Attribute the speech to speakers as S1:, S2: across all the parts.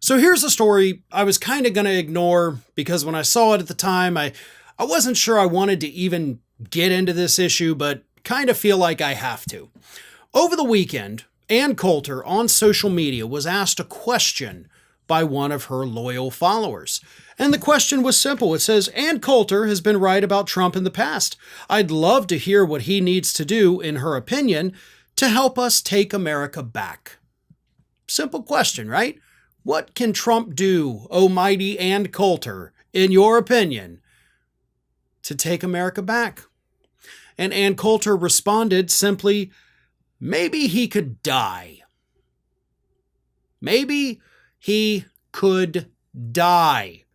S1: So here's a story I was kind of going to ignore because when I saw it at the time, I wasn't sure I wanted to even get into this issue, but kind of feel like I have to. Over the weekend, Ann Coulter on social media was asked a question by one of her loyal followers. And the question was simple. It says, Ann Coulter has been right about Trump in the past. I'd love to hear what he needs to do, in her opinion, to help us take America back. Simple question, right? What can Trump do, oh mighty Ann Coulter, in your opinion, to take America back? And Ann Coulter responded simply, maybe he could die. Maybe he could die,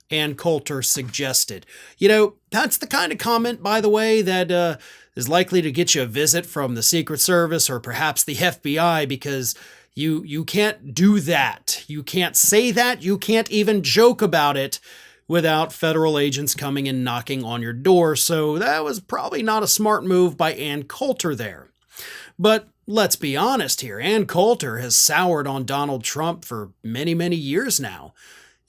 S1: Ann Coulter suggested. You know, that's the kind of comment, by the way, that is likely to get you a visit from the Secret Service or perhaps the FBI, because you can't do that. You can't say that. You can't even joke about it without federal agents coming and knocking on your door. So that was probably not a smart move by Ann Coulter there. But let's be honest here. Ann Coulter has soured on Donald Trump for many, many years now,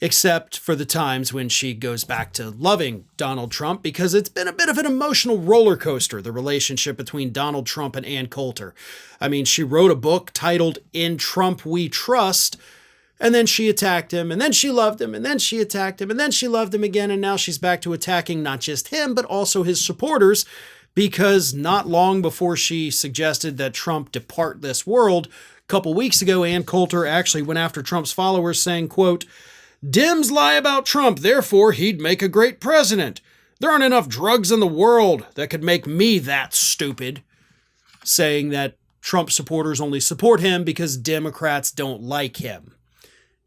S1: except for the times when she goes back to loving Donald Trump, because it's been a bit of an emotional roller coaster, the relationship between Donald Trump and Ann Coulter. I mean, she wrote a book titled In Trump We Trust, and then she attacked him, and then she loved him, and then she attacked him, and then she loved him again, and now she's back to attacking not just him, but also his supporters, because not long before she suggested that Trump depart this world, a couple weeks ago, Ann Coulter actually went after Trump's followers saying, quote, Dems lie about Trump, therefore he'd make a great president. There aren't enough drugs in the world that could make me that stupid. Saying that Trump supporters only support him because Democrats don't like him.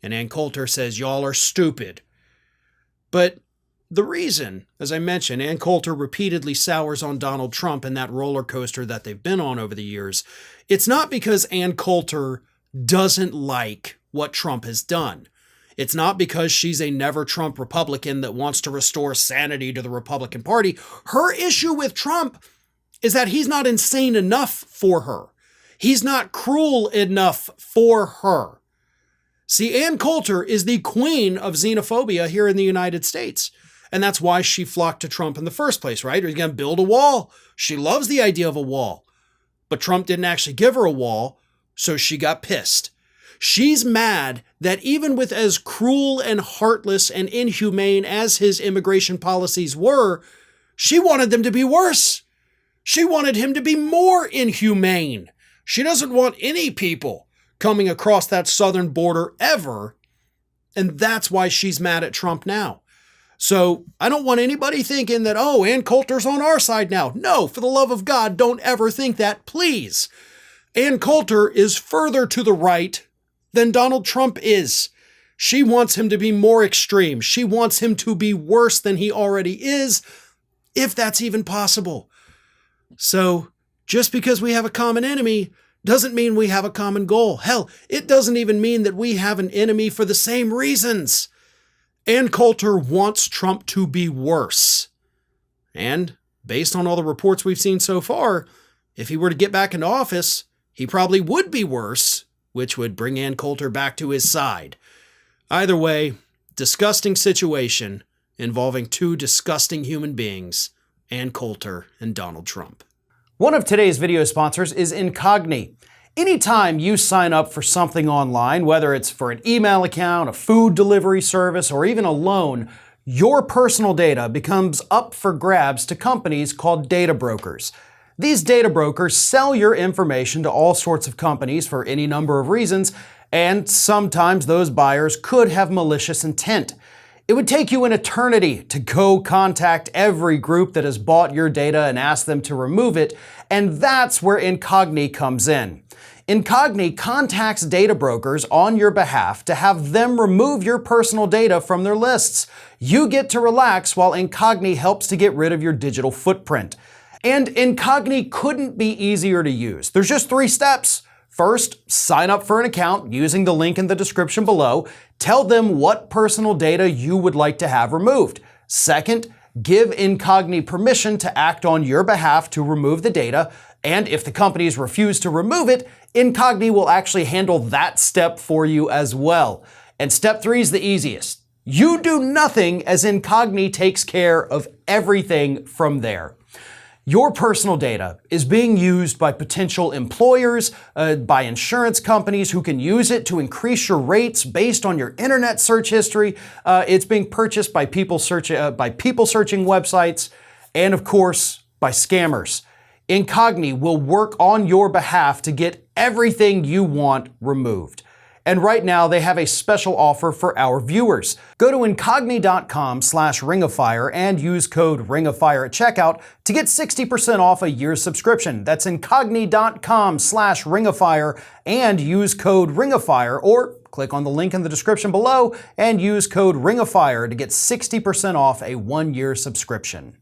S1: And Ann Coulter says, y'all are stupid. But the reason, as I mentioned, Ann Coulter repeatedly sours on Donald Trump and that roller coaster that they've been on over the years, it's not because Ann Coulter doesn't like what Trump has done. It's not because she's a never-Trump Republican that wants to restore sanity to the Republican Party. Her issue with Trump is that he's not insane enough for her. He's not cruel enough for her. See, Ann Coulter is the queen of xenophobia here in the United States. And that's why she flocked to Trump in the first place, right? He's going to build a wall. She loves the idea of a wall. But Trump didn't actually give her a wall, so she got pissed. She's mad that even with as cruel and heartless and inhumane as his immigration policies were, she wanted them to be worse. She wanted him to be more inhumane. She doesn't want any people coming across that southern border ever. And that's why she's mad at Trump now. So I don't want anybody thinking that, oh, Ann Coulter's on our side now. No, for the love of God, don't ever think that, please. Ann Coulter is further to the right than Donald Trump is. She wants him to be more extreme. She wants him to be worse than he already is, if that's even possible. So just because we have a common enemy doesn't mean we have a common goal. Hell, it doesn't even mean that we have an enemy for the same reasons. Ann Coulter wants Trump to be worse. And based on all the reports we've seen so far, if he were to get back into office, he probably would be worse, which would bring Ann Coulter back to his side. Either way, disgusting situation involving two disgusting human beings, Ann Coulter and Donald Trump. One of today's video sponsors is Incogni. Anytime you sign up for something online, whether it's for an email account, a food delivery service, or even a loan, your personal data becomes up for grabs to companies called data brokers. These data brokers sell your information to all sorts of companies for any number of reasons, and sometimes those buyers could have malicious intent. It would take you an eternity to go contact every group that has bought your data and ask them to remove it, and that's where Incogni comes in. Incogni contacts data brokers on your behalf to have them remove your personal data from their lists. You get to relax while Incogni helps to get rid of your digital footprint. And Incogni couldn't be easier to use. There's just 3 steps. First, sign up for an account using the link in the description below. Tell them what personal data you would like to have removed. Second, give Incogni permission to act on your behalf to remove the data. And if the companies refuse to remove it, Incogni will actually handle that step for you as well. And step 3 is the easiest. You do nothing as Incogni takes care of everything from there. Your personal data is being used by potential employers, by insurance companies who can use it to increase your rates based on your internet search history. It's being purchased by people searching websites, and of course, by scammers. Incogni will work on your behalf to get everything you want removed. And right now, they have a special offer for our viewers. Go to incogni.com/ringofire and use code ringofire at checkout to get 60% off a year's subscription. That's incogni.com/ringofire and use code ringofire, or click on the link in the description below and use code ringofire to get 60% off a 1-year subscription.